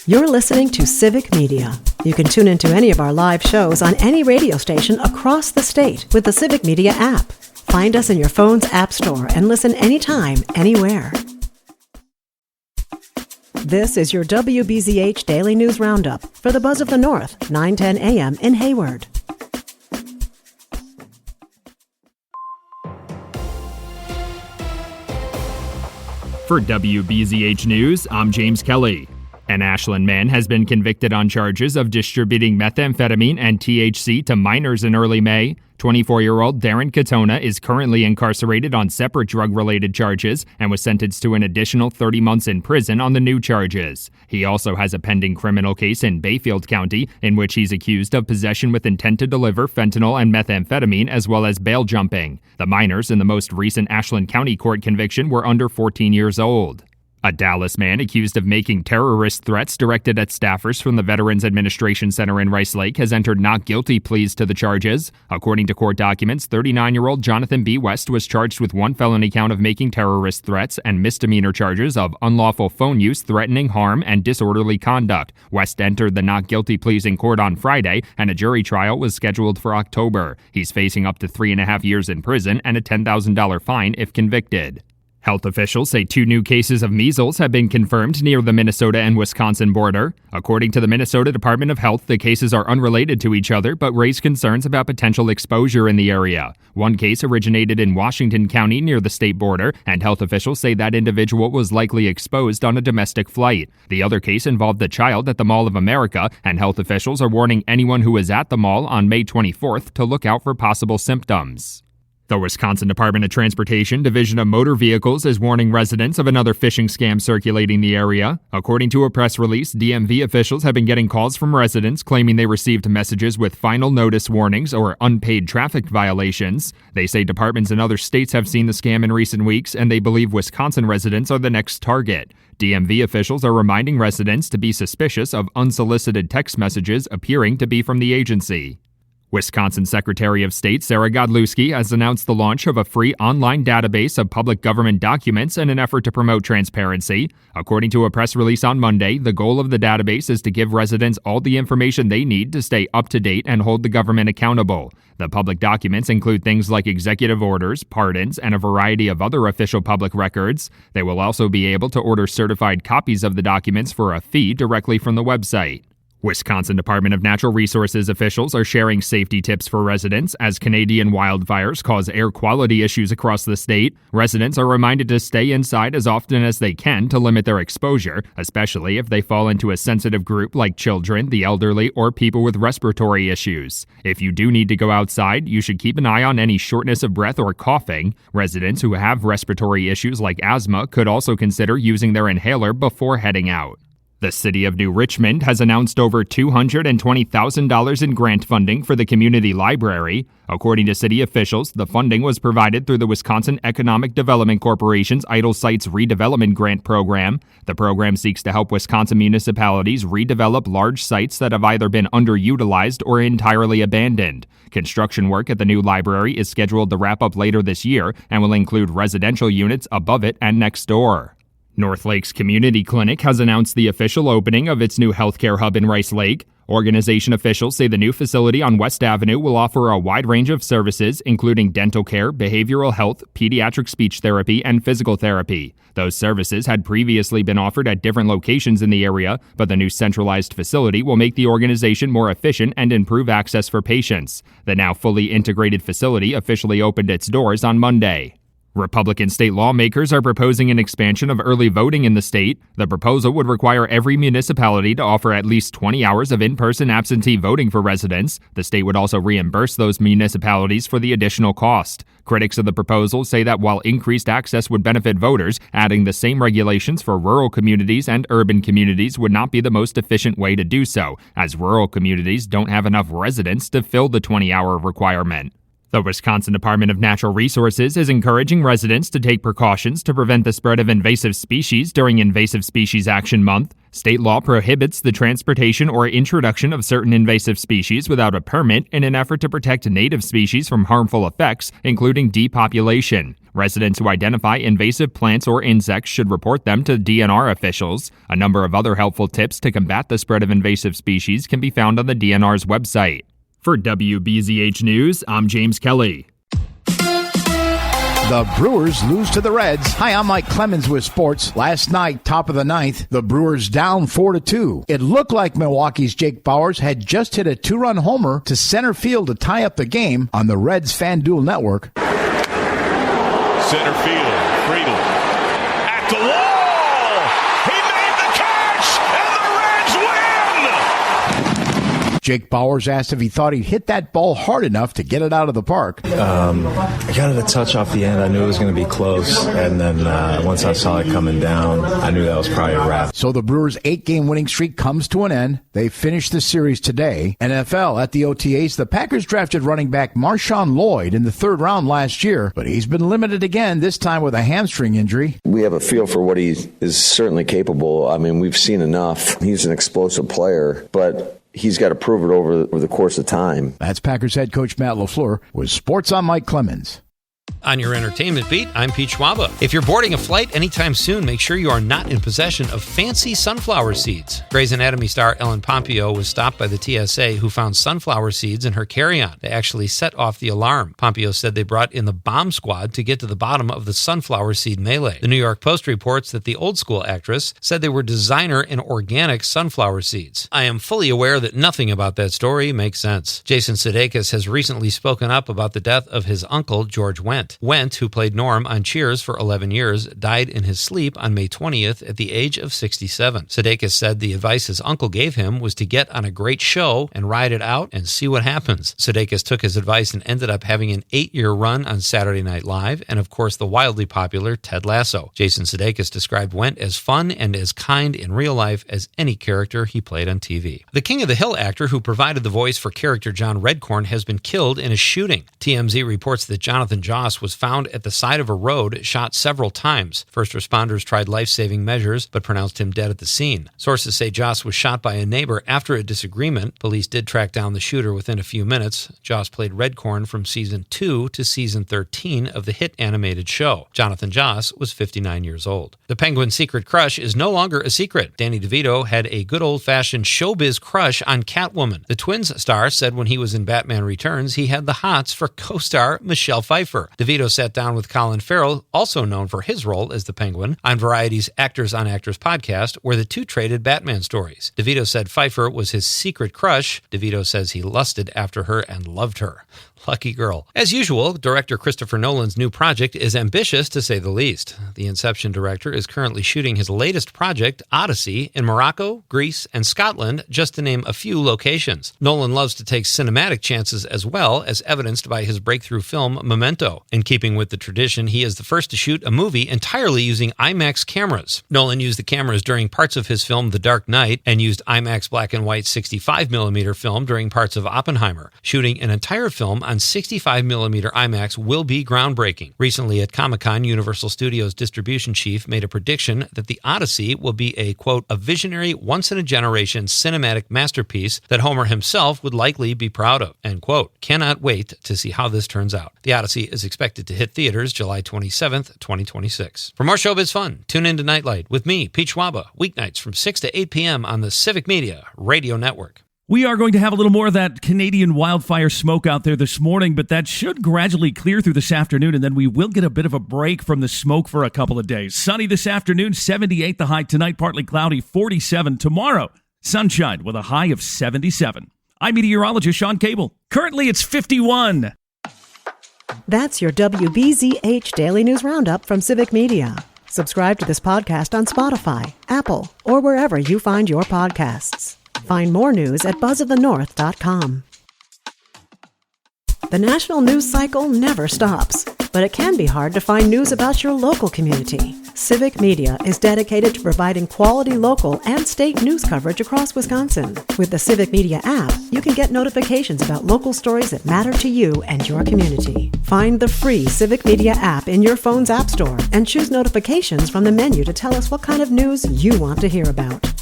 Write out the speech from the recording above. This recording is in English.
You're listening to Civic Media. You can tune into any of our live shows on any radio station across the state with the Civic Media app. Find us in your phone's app store and listen anytime, anywhere. This is your WBZH Daily News Roundup for the Buzz of the North, 9:10 a.m. in Hayward. For WBZH News, I'm James Kelly. An Ashland man has been convicted on charges of distributing methamphetamine and THC to minors in early May. 24-year-old Darren Katona is currently incarcerated on separate drug-related charges and was sentenced to an additional 30 months in prison on the new charges. He also has a pending criminal case in Bayfield County in which he's accused of possession with intent to deliver fentanyl and methamphetamine as well as bail jumping. The minors in the most recent Ashland County court conviction were under 14 years old. A Dallas man accused of making terrorist threats directed at staffers from the Veterans Administration Center in Rice Lake has entered not guilty pleas to the charges. According to court documents, 39-year-old Jonathan B. West was charged with one felony count of making terrorist threats and misdemeanor charges of unlawful phone use, threatening harm, and disorderly conduct. West entered the not guilty pleas in court on Friday, and a jury trial was scheduled for October. He's facing up to 3.5 years in prison and a $10,000 fine if convicted. Health officials say 2 new cases of measles have been confirmed near the Minnesota and Wisconsin border. According to the Minnesota Department of Health, the cases are unrelated to each other but raise concerns about potential exposure in the area. One case originated in Washington County near the state border, and health officials say that individual was likely exposed on a domestic flight. The other case involved a child at the Mall of America, and health officials are warning anyone who is at the mall on May 24th to look out for possible symptoms. The Wisconsin Department of Transportation Division of Motor Vehicles is warning residents of another phishing scam circulating the area. According to a press release, DMV officials have been getting calls from residents claiming they received messages with final notice warnings or unpaid traffic violations. They say departments in other states have seen the scam in recent weeks, and they believe Wisconsin residents are the next target. DMV officials are reminding residents to be suspicious of unsolicited text messages appearing to be from the agency. Wisconsin Secretary of State Sarah Godlewski has announced the launch of a free online database of public government documents in an effort to promote transparency. According to a press release on Monday, the goal of the database is to give residents all the information they need to stay up to date and hold the government accountable. The public documents include things like executive orders, pardons, and a variety of other official public records. They will also be able to order certified copies of the documents for a fee directly from the website. Wisconsin Department of Natural Resources officials are sharing safety tips for residents as Canadian wildfires cause air quality issues across the state. Residents are reminded to stay inside as often as they can to limit their exposure, especially if they fall into a sensitive group like children, the elderly, or people with respiratory issues. If you do need to go outside, you should keep an eye on any shortness of breath or coughing. Residents who have respiratory issues like asthma could also consider using their inhaler before heading out. The city of New Richmond has announced over $220,000 in grant funding for the community library. According to city officials, the funding was provided through the Wisconsin Economic Development Corporation's Idle Sites Redevelopment Grant Program. The program seeks to help Wisconsin municipalities redevelop large sites that have either been underutilized or entirely abandoned. Construction work at the new library is scheduled to wrap up later this year and will include residential units above it and next door. North Lakes Community Clinic has announced the official opening of its new healthcare hub in Rice Lake. Organization officials say the new facility on West Avenue will offer a wide range of services, including dental care, behavioral health, pediatric speech therapy, and physical therapy. Those services had previously been offered at different locations in the area, but the new centralized facility will make the organization more efficient and improve access for patients. The now fully integrated facility officially opened its doors on Monday. Republican state lawmakers are proposing an expansion of early voting in the state. The proposal would require every municipality to offer at least 20 hours of in-person absentee voting for residents. The state would also reimburse those municipalities for the additional cost. Critics of the proposal say that while increased access would benefit voters, adding the same regulations for rural communities and urban communities would not be the most efficient way to do so, as rural communities don't have enough residents to fill the 20-hour requirement. The Wisconsin Department of Natural Resources is encouraging residents to take precautions to prevent the spread of invasive species during Invasive Species Action Month. State law prohibits the transportation or introduction of certain invasive species without a permit in an effort to protect native species from harmful effects, including depopulation. Residents who identify invasive plants or insects should report them to DNR officials. A number of other helpful tips to combat the spread of invasive species can be found on the DNR's website. For WBZH News, I'm James Kelly. The Brewers lose to the Reds. Hi, I'm Mike Clemens with sports. Last night, top of the ninth, the Brewers down 4-2. It looked like Milwaukee's Jake Bauers had just hit a 2-run homer to center field to tie up the game on the Reds FanDuel network. Center field, Friedel at the wall. He made the catch, and the Reds win. Jake Bauers asked if he thought he'd hit that ball hard enough to get it out of the park. I got it a touch off the end. I knew it was going to be close, and then once I saw it coming down, I knew that was probably a wrap. So the Brewers' 8-game winning streak comes to an end. They finished the series today. NFL at the OTAs, the Packers drafted running back Marshawn Lloyd in the 3rd round last year, but he's been limited again, this time with a hamstring injury. We have a feel for what he is certainly capable. I mean, we've seen enough. He's an explosive player, but he's got to prove it over the course of time. That's Packers head coach Matt LaFleur with Sports on Mike Clemens. On your entertainment beat, I'm Pete Schwaba. If you're boarding a flight anytime soon, make sure you are not in possession of fancy sunflower seeds. Grey's Anatomy star Ellen Pompeo was stopped by the TSA, who found sunflower seeds in her carry-on. They actually set off the alarm. Pompeo said they brought in the bomb squad to get to the bottom of the sunflower seed melee. The New York Post reports that the old school actress said they were designer and organic sunflower seeds. I am fully aware that nothing about that story makes sense. Jason Sudeikis has recently spoken up about the death of his uncle, George Wendt. Wendt, who played Norm on Cheers for 11 years, died in his sleep on May 20th at the age of 67. Sudeikis said the advice his uncle gave him was to get on a great show and ride it out and see what happens. Sudeikis took his advice and ended up having an 8-year run on Saturday Night Live and, of course, the wildly popular Ted Lasso. Jason Sudeikis described Wendt as fun and as kind in real life as any character he played on TV. The King of the Hill actor who provided the voice for character John Redcorn has been killed in a shooting. TMZ reports that Jonathan Joss was found at the side of a road, shot several times. First responders tried life-saving measures, but pronounced him dead at the scene. Sources say Joss was shot by a neighbor after a disagreement. Police did track down the shooter within a few minutes. Joss played Redcorn from season 2 to season 13 of the hit animated show. Jonathan Joss was 59 years old. The Penguin's secret crush is no longer a secret. Danny DeVito had a good old-fashioned showbiz crush on Catwoman. The Twins star said when he was in Batman Returns, he had the hots for co-star Michelle Pfeiffer. DeVito sat down with Colin Farrell, also known for his role as the Penguin, on Variety's Actors on Actors podcast, where the two traded Batman stories. DeVito said Pfeiffer was his secret crush. DeVito says he lusted after her and loved her. Lucky girl. As usual, director Christopher Nolan's new project is ambitious, to say the least. The Inception director is currently shooting his latest project, Odyssey, in Morocco, Greece, and Scotland, just to name a few locations. Nolan loves to take cinematic chances as well, as evidenced by his breakthrough film, Memento. In keeping with the tradition, he is the first to shoot a movie entirely using IMAX cameras. Nolan used the cameras during parts of his film, The Dark Knight, and used IMAX black and white 65mm film during parts of Oppenheimer. Shooting an entire film on 65mm IMAX will be groundbreaking. Recently at Comic-Con, Universal Studios distribution chief made a prediction that the Odyssey will be a, quote, a visionary, once-in-a-generation cinematic masterpiece that Homer himself would likely be proud of, end quote. Cannot wait to see how this turns out. The Odyssey is expected to hit theaters July 27th, 2026. For more showbiz fun, tune in to Nightlight with me, Pete Schwaba, weeknights from 6 to 8 p.m. on the Civic Media Radio Network. We are going to have a little more of that Canadian wildfire smoke out there this morning, but that should gradually clear through this afternoon, and then we will get a bit of a break from the smoke for a couple of days. Sunny this afternoon, 78 the high tonight, partly cloudy, 47 tomorrow. Sunshine with a high of 77. I'm meteorologist Sean Cable. Currently, it's 51. That's your WBZH Daily News Roundup from Civic Media. Subscribe to this podcast on Spotify, Apple, or wherever you find your podcasts. Find more news at buzzofthenorth.com. The national news cycle never stops, but it can be hard to find news about your local community. Civic Media is dedicated to providing quality local and state news coverage across Wisconsin. With the Civic Media app, you can get notifications about local stories that matter to you and your community. Find the free Civic Media app in your phone's app store and choose notifications from the menu to tell us what kind of news you want to hear about.